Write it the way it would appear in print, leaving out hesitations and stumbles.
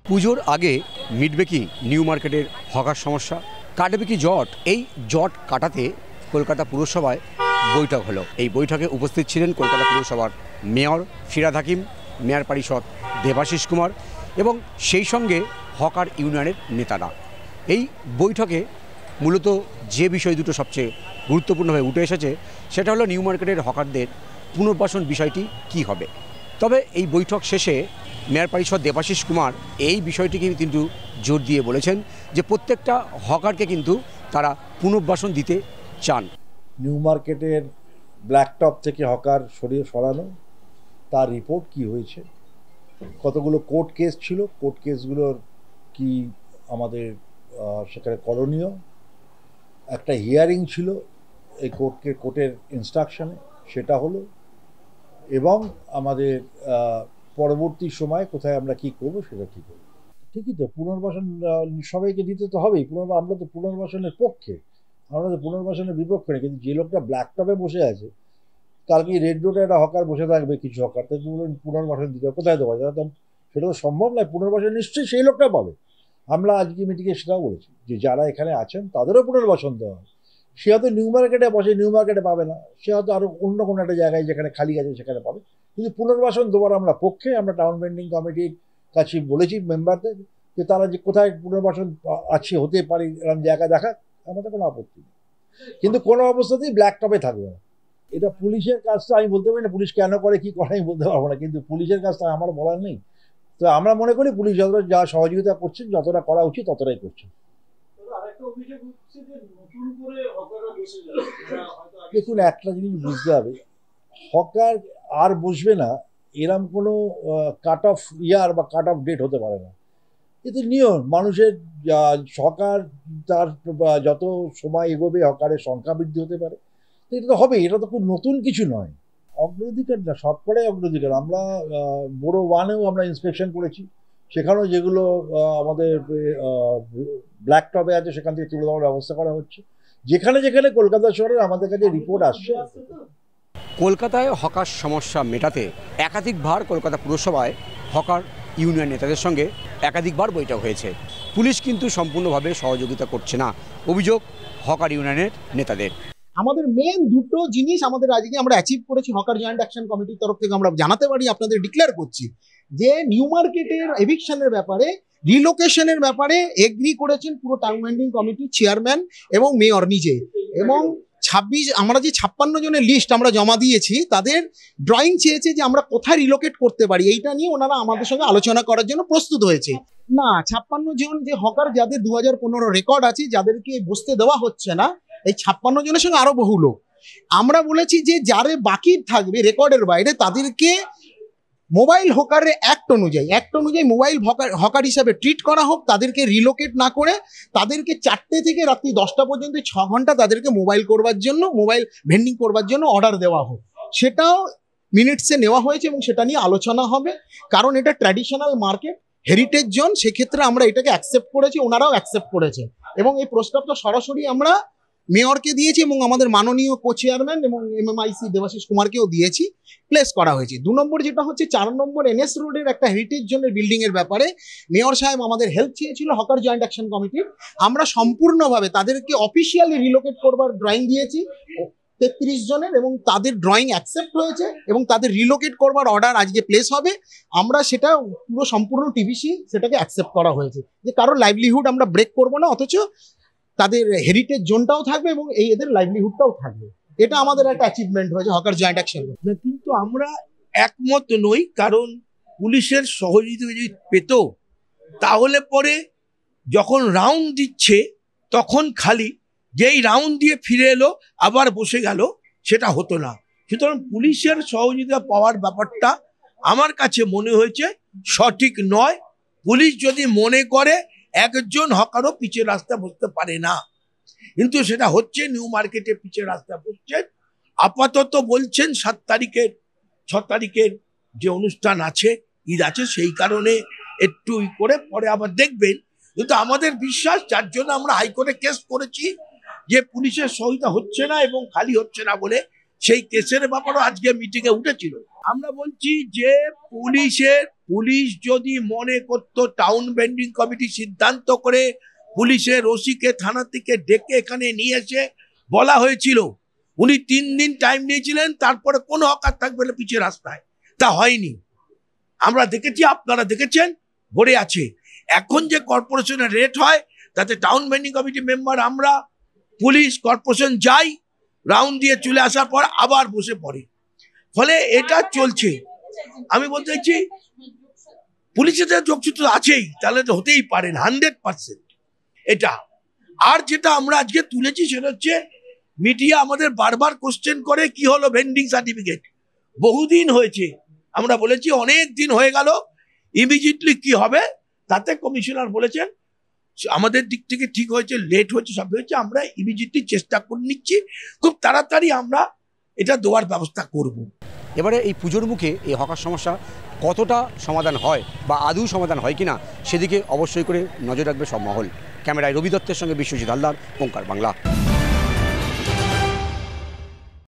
পুজোর আগে মিটবে কি নিউ মার্কেটের হকার সমস্যা, কাটবে কি জট? এই জট কাটাতে কলকাতা পুরসভায় বৈঠক হলো। এই বৈঠকে উপস্থিত ছিলেন কলকাতা পুরসভার মেয়র ফিরহাদ হাকিম, মেয়র পরিষদ দেবাশিস কুমার এবং সেই সঙ্গে হকার ইউনিয়নের নেতারা। এই বৈঠকে মূলত যে বিষয় দুটো সবচেয়ে গুরুত্বপূর্ণভাবে উঠে এসেছে সেটা হলো নিউ মার্কেটের হকারদের পুনর্বাসন বিষয়টি কি হবে। তবে এই বৈঠক শেষে মেয়র পরিষদ দেবাশিস কুমার এই বিষয়টিকে কিন্তু জোর দিয়ে বলেছেন যে প্রত্যেকটা হকারকে কিন্তু তারা পুনর্বাসন দিতে চান। নিউ মার্কেটের ব্ল্যাকটপ থেকে হকার সরানো, তার রিপোর্ট কি হয়েছে, কতগুলো কোর্ট কেস ছিল, কোর্ট কেসগুলোর কি আমাদের সেখানে করণীয়, একটা হিয়ারিং ছিল এই কোর্টের ইনস্ট্রাকশনে, সেটা হলো, এবং আমাদের পরবর্তী সময় কোথায় আমরা কি করব সেটা ঠিক হলো। ঠিকই তো, পুনর্বাসন সবাইকে দিতে তো হবেই। আমরা তো পুনর্বাসনের পক্ষে, আমরা তো পুনর্বাসনের বিপক্ষে নেই। কিন্তু যে লোকটা ব্ল্যাকটপে বসে আছে, কালকে রেড রোডে একটা হকার বসে থাকবে, কিছু হকার, তাই পুনর্বাসন দিতে হবে, কোথায় দেওয়া যায়? সেটা তো সম্ভব নয়। পুনর্বাসন নিশ্চয়ই সেই লোকটা পাবে। আমরা আজকে মিটিংয়ে সেটাও বলেছি যে যারা এখানে আছেন তাদেরও পুনর্বাসন দেওয়া হয়। সে হয়তো নিউ মার্কেটে বসে, নিউ মার্কেটে পাবে না, সে হয়তো আরও অন্য কোনো একটা জায়গায় যেখানে খালি আছে সেখানে পাবে। কিন্তু পুনর্বাসন দেওয়ার আমরা পক্ষে। আমরা টাউন বেন্ডিং কমিটির কাছে বলেছি মেম্বারদের যে তারা যে কোথায় পুনর্বাসন আছে, হতে পারে এরকম জায়গা দেখা, আমাদের কোনো আপত্তি নেই। কিন্তু কোনো অবস্থাতেই ব্ল্যাকটপে থাকবে না। এটা পুলিশের কাজটা আমি বলতে পারি না, পুলিশ কেন করে কি করে আমি বলতে পারবো না, কিন্তু পুলিশের কাজটা আমার বলার নেই। তো আমরা মনে করি পুলিশ যতটা যা সহযোগিতা করছেন, যতটা করা উচিত ততটাই করছেন। দেখুন, একটা জিনিস বুঝতে হবে, হকার আর বসবে না এরম কোনো কাট অফ ইয়ার বা কাট অফ ডেট হতে পারে না। কিন্তু নিয়ম, মানুষের হকার তার যত সময় এগোবে হকারের সংখ্যা বৃদ্ধি হতে পারে, তো এটা তো হবেই। এটা তো খুব নতুন কিছু নয়। অগ্রাধিকার না, সবকটাই অগ্রাধিকার। আমরা বড় ওয়ানেও আমরা ইন্সপেকশন করেছি, সেখানেও যেগুলো আমাদের ব্ল্যাকটপে আছে সেখান থেকে তুলে দেওয়ার ব্যবস্থা করা হচ্ছে। যেখানে যেখানে কলকাতা শহরের আমাদের কাছে রিপোর্ট আসছে। কলকাতায় হকার সমস্যা মেটাতে একাধিকবার কলকাতা পুরসভায় হকার ইউনিয়ন নেতাদের সঙ্গে একাধিকবার বৈঠক হয়েছে। পুলিশ কিন্তু সম্পূর্ণভাবে সহযোগিতা করছে না, অভিযোগ হকার ইউনিয়নের নেতাদের। আমাদের মেন দুটো জিনিস আমাদের আজকে আমরা অ্যাচিভ করেছি হকার জয়েন্ট অ্যাকশন কমিটির তরফ থেকে। আমরা জানাতে পারি, আপনাদের ডিক্লেয়ার করছি যে নিউ মার্কেটের এভিকশনের ব্যাপারে, রিলোকেশনের ব্যাপারে এগ্রি করেছেন পুরো টাউন বেন্ডিং কমিটির চেয়ারম্যান এবং মেয়র নিজে। এবং আমরা যে 56 জনের লিস্ট আমরা জমা দিয়েছি, তাদের ড্রয়িং চেয়েছে যে আমরা কোথায় রিলোকেট করতে পারি, এইটা নিয়ে ওনারা আমাদের সঙ্গে আলোচনা করার জন্য প্রস্তুত হয়েছে। না, 56 জন যে হকার যাদের 2015 রেকর্ড আছে, যাদেরকে বসতে দেওয়া হচ্ছে না, এই 56 জনের সঙ্গে আরো বহু লোক। আমরা বলেছি যে যারা বাকি থাকবে রেকর্ডের বাইরে, তাদেরকে মোবাইল হকারের অ্যাক্ট অনুযায়ী মোবাইল হকার হিসাবে ট্রিট করা হোক। তাদেরকে রিলোকেট না করে তাদেরকে 4টে থেকে রাত্রি 10টা পর্যন্ত 6 ঘন্টা তাদেরকে মোবাইল ভেন্ডিং করবার জন্য অর্ডার দেওয়া হোক। সেটাও মিনিটসে নেওয়া হয়েছে এবং সেটা নিয়ে আলোচনা হবে। কারণ এটা ট্র্যাডিশনাল মার্কেট, হেরিটেজ জোন, সেক্ষেত্রে আমরা এটাকে অ্যাকসেপ্ট করেছি, ওনারাও অ্যাকসেপ্ট করেছে। এবং এই প্রস্তাবটা সরাসরি আমরা মেয়রকে দিয়েছি এবং আমাদের মাননীয় কো চেয়ারম্যান এবং MMIC দেবাশিস কুমারকেও দিয়েছি, প্লেস করা হয়েছে। 2 নম্বর যেটা হচ্ছে 4 নম্বর NS রোডের একটা হেরিটেজ জোনের বিল্ডিং এর ব্যাপারে মেয়র সাহেব আমাদের হেল্প চেয়েছিল হকার জয়েন্ট অ্যাকশন কমিটি। আমরা সম্পূর্ণভাবে তাদেরকে অফিসিয়ালি রিলোকেট করবার ড্রয়িং দিয়েছি 33 জনের, এবং তাদের ড্রয়িং অ্যাকসেপ্ট হয়েছে এবং তাদের রিলোকেট করবার অর্ডার আজকে প্লেস হবে। আমরা সেটা পুরো সম্পূর্ণ TBC সেটাকে অ্যাকসেপ্ট করা হয়েছে যে কারোর লাইভলিহুড আমরা ব্রেক করবো না, অথচ তাদের হেরিটেজ জোনটাও থাকবে এবং এদের লাইভলিহুডটাও থাকবে। এটা আমাদের একটা অ্যাচিভমেন্ট হয়েছে হকার জয়েন্ট অ্যাকশন। কিন্তু আমরা একমত নই, কারণ পুলিশের সহযোগিতা যদি পেত তাহলে পরে যখন রাউন্ড দিচ্ছে তখন খালি যেই রাউন্ড দিয়ে ফিরে এলো আবার বসে গেল, সেটা হতো না। সুতরাং পুলিশের সহযোগিতা পাওয়ার ব্যাপারটা আমার কাছে মনে হয়েছে সঠিক নয়। পুলিশ যদি মনে করে একজন হকারও পিচের রাস্তা বসতে পারে না, কিন্তু সেটা হচ্ছে নিউ মার্কেটে পিচের রাস্তা বসছেন। আপাতত বলছেন 6 তারিখের যে অনুষ্ঠান আছে, ঈদ আছে, সেই কারণে একটু করে পরে আবার দেখবেন। কিন্তু আমাদের বিশ্বাস, যার জন্য আমরা হাইকোর্টে কেস করেছি যে পুলিশের সহযোগিতা হচ্ছে না এবং খালি হচ্ছে না বলে, সেই কেসের ব্যাপারও আজকে মিটিংয়ে উঠেছিল। আমরা বলছি যে পুলিশের পুলিশ যদি মনে করতো টাউন ভেন্ডিং কমিটি সিদ্ধান্ত করে পুলিশের ওসিকে থানা থেকে ডেকে এখানে নিয়ে এসে বলা হয়েছিল, উনি 3 দিন টাইম নিয়েছিলেন, তারপরে কোনো হকার থাকবে না পিছিয়ে রাস্তায়, তা হয়নি। আমরা দেখেছি, আপনারা দেখেছেন, ভরে আছে। এখন যে কর্পোরেশনের রেট হয় তাতে টাউন ভেন্ডিং কমিটি মেম্বার, আমরা, পুলিশ, কর্পোরেশন যাই, রাউন্ড দিয়ে চলে আসার পর আবার বসে পড়ে, ফলে এটা চলছে। আমি বলতে চাইছি পুলিশের যে যোগসূত্র আছেই, তাহলে তো হতেই পারেন 100% এটা। আর যেটা আমরা আজকে তুলেছি সেটা হচ্ছে মিডিয়া আমাদের বারবার কোশ্চেন করে কি হলো ভেন্ডিং সার্টিফিকেট, বহুদিন হয়েছে, আমরা বলেছি অনেক দিন হয়ে গেল, ইমিডিয়েটলি কি হবে। তাতে কমিশনার বলেছেন আমাদের দিক থেকে ঠিক হয়েছে, লেট হয়েছে, সব হয়েছে, আমরা ইমিডিয়েটলি চেষ্টা করে নিচ্ছি, খুব তাড়াতাড়ি আমরা এটা দেওয়ার ব্যবস্থা করব। এবারে এই পুজোর মুখে এই হকার সমস্যা কতটা সমাধান হয় বা আদৌ সমাধান হয় কিনা সেদিকে অবশ্যই করে নজর রাখবে সব মহল। ক্যামেরায় রবি দত্তের সঙ্গে বিশ্বজিৎ হালদার, ওঙ্কার বাংলা।